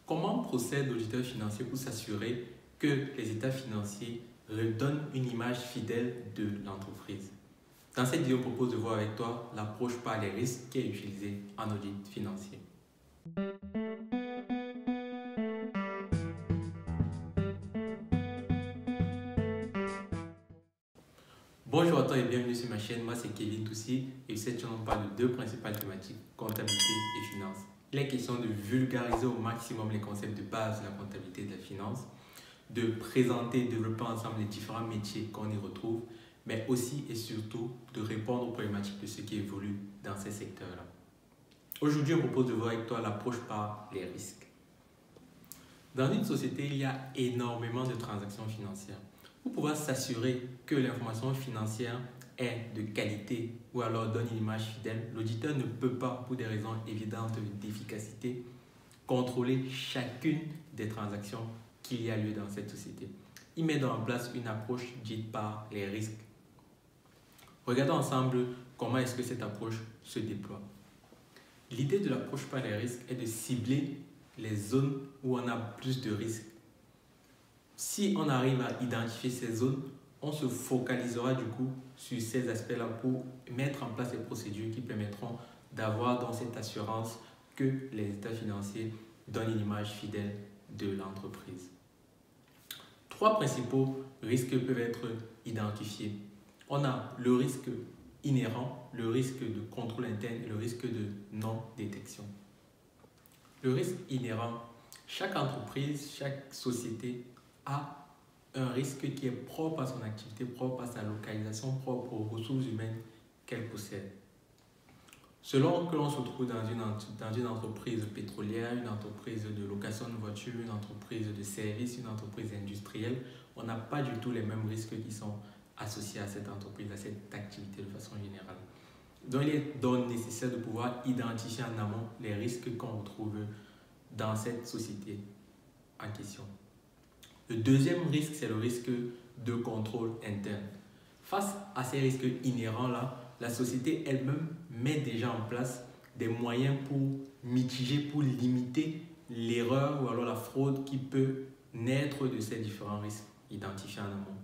Comment procède l'auditeur financier pour s'assurer que les états financiers redonnent une image fidèle de l'entreprise? Dans cette vidéo, je propose de voir avec toi l'approche par les risques qui est utilisée en audit financier. Bonjour à toi et bienvenue sur ma chaîne. Moi, c'est Kevin Toussi et cette chaîne, on parle de deux principales thématiques, comptabilité et finance. Il est question de vulgariser au maximum les concepts de base de la comptabilité et de la finance, de présenter et développer ensemble les différents métiers qu'on y retrouve, mais aussi et surtout de répondre aux problématiques de ceux qui évoluent dans ces secteurs-là. Aujourd'hui, je propose de voir avec toi l'approche par les risques. Dans une société, il y a énormément de transactions financières. Pour pouvoir s'assurer que l'information financière est de qualité ou alors donne une image fidèle, l'auditeur ne peut pas, pour des raisons évidentes d'efficacité, contrôler chacune des transactions qu'il y a lieu dans cette société. Il met donc en place une approche dite par les risques. Regardons ensemble comment est-ce que cette approche se déploie. L'idée de l'approche par les risques est de cibler les zones où on a plus de risques. Si on arrive à identifier ces zones, on se focalisera du coup sur ces aspects-là pour mettre en place les procédures qui permettront d'avoir dans cette assurance que les états financiers donnent une image fidèle de l'entreprise. Trois principaux risques peuvent être identifiés. On a le risque inhérent, le risque de contrôle interne et le risque de non-détection. Le risque inhérent, chaque entreprise, chaque société a un risque qui est propre à son activité, propre à sa localisation, propre aux ressources humaines qu'elle possède. Selon que l'on se trouve dans une entreprise pétrolière, une entreprise de location de voitures, une entreprise de services, une entreprise industrielle, on n'a pas du tout les mêmes risques qui sont associés à cette entreprise, à cette activité de façon générale. Donc, il est donc nécessaire de pouvoir identifier en amont les risques qu'on retrouve dans cette société en question. Le deuxième risque, c'est le risque de contrôle interne. Face à ces risques inhérents-là, la société elle-même met déjà en place des moyens pour mitiger, pour limiter l'erreur ou alors la fraude qui peut naître de ces différents risques identifiés en amont.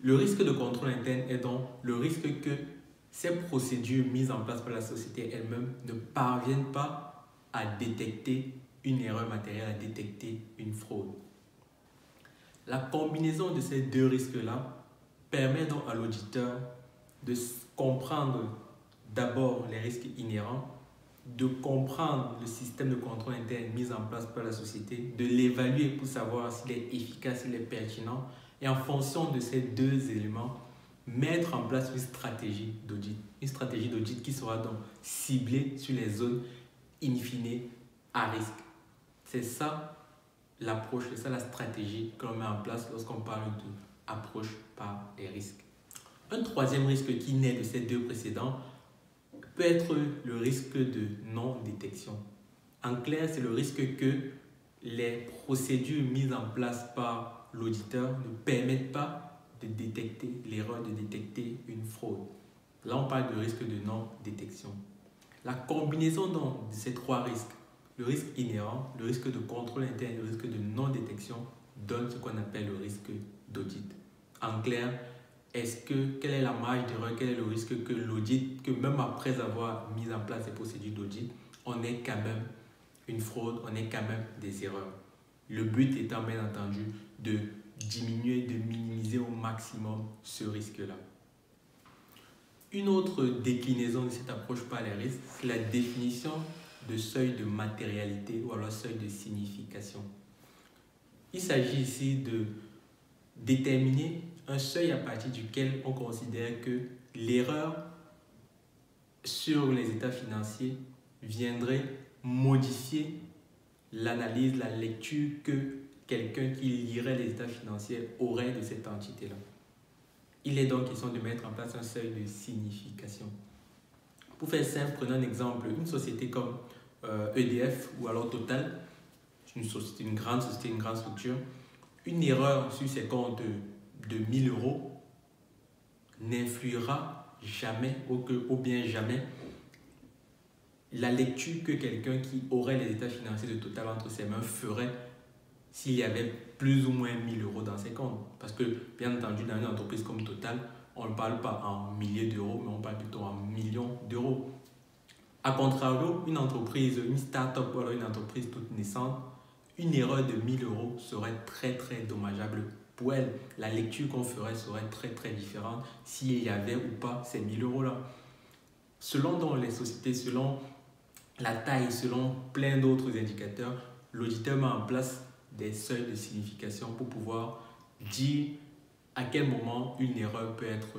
Le risque de contrôle interne est donc le risque que ces procédures mises en place par la société elle-même ne parviennent pas à détecter une erreur matérielle, à détecter une fraude. La combinaison de ces deux risques-là permet donc à l'auditeur de comprendre d'abord les risques inhérents, de comprendre le système de contrôle interne mis en place par la société, de l'évaluer pour savoir s'il est efficace, s'il est pertinent, et en fonction de ces deux éléments, mettre en place une stratégie d'audit qui sera donc ciblée sur les zones in fine à risque. C'est ça l'approche, c'est ça la stratégie que l'on met en place lorsqu'on parle d'approche par les risques. Un troisième risque qui naît de ces deux précédents peut être le risque de non-détection. En clair, c'est le risque que les procédures mises en place par l'auditeur ne permettent pas de détecter l'erreur, de détecter une fraude. Là, on parle de risque de non-détection. La combinaison donc de ces trois risques, le risque inhérent, le risque de contrôle interne et le risque de non-détection, donne ce qu'on appelle le risque d'audit. En clair, quelle est la marge d'erreur, quel est le risque que l'audit, que même après avoir mis en place ces procédures d'audit, on ait quand même une fraude, on ait quand même des erreurs. Le but étant bien entendu de diminuer, de minimiser au maximum ce risque-là. Une autre déclinaison de cette approche par les risques, c'est la définition de seuil de matérialité ou alors seuil de signification. Il s'agit ici de déterminer un seuil à partir duquel on considère que l'erreur sur les états financiers viendrait modifier l'analyse, la lecture que quelqu'un qui lirait les états financiers aurait de cette entité-là. Il est donc question de mettre en place un seuil de signification. Pour faire simple, prenons un exemple, une société comme EDF ou alors Total, une grande société, une grande structure, une erreur sur ses comptes de 1000 € n'influera jamais ou bien jamais la lecture que quelqu'un qui aurait les états financiers de Total entre ses mains ferait s'il y avait plus ou moins 1000 euros dans ses comptes. Parce que, bien entendu, dans une entreprise comme Total, on ne parle pas en milliers d'euros, mais on parle plutôt en millions d'euros. A contrario, une entreprise, une start-up ou alors une entreprise toute naissante, une erreur de 1000 euros serait très très dommageable pour elle. La lecture qu'on ferait serait très très différente s'il y avait ou pas ces 1000 euros-là. Selon donc les sociétés, selon la taille, selon plein d'autres indicateurs, l'auditeur met en place des seuils de signification pour pouvoir dire à quel moment une erreur peut être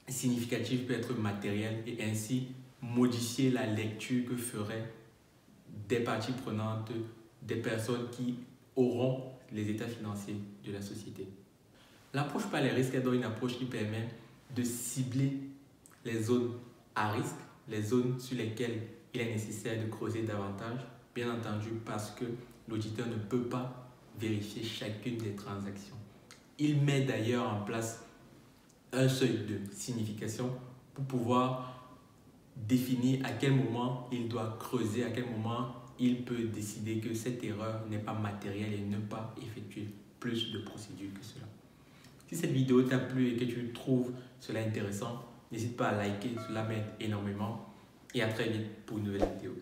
significative, peut être matérielle et ainsi modifier la lecture que feraient des parties prenantes, des personnes qui auront les états financiers de la société. L'approche par les risques est donc une approche qui permet de cibler les zones à risque, les zones sur lesquelles il est nécessaire de creuser davantage, bien entendu parce que l'auditeur ne peut pas vérifier chacune des transactions. Il met d'ailleurs en place un seuil de signification pour pouvoir définir à quel moment il doit creuser, à quel moment il peut décider que cette erreur n'est pas matérielle et ne pas effectuer plus de procédures que cela. Si cette vidéo t'a plu et que tu trouves cela intéressant, n'hésite pas à liker, cela m'aide énormément. Et à très vite pour une nouvelle vidéo.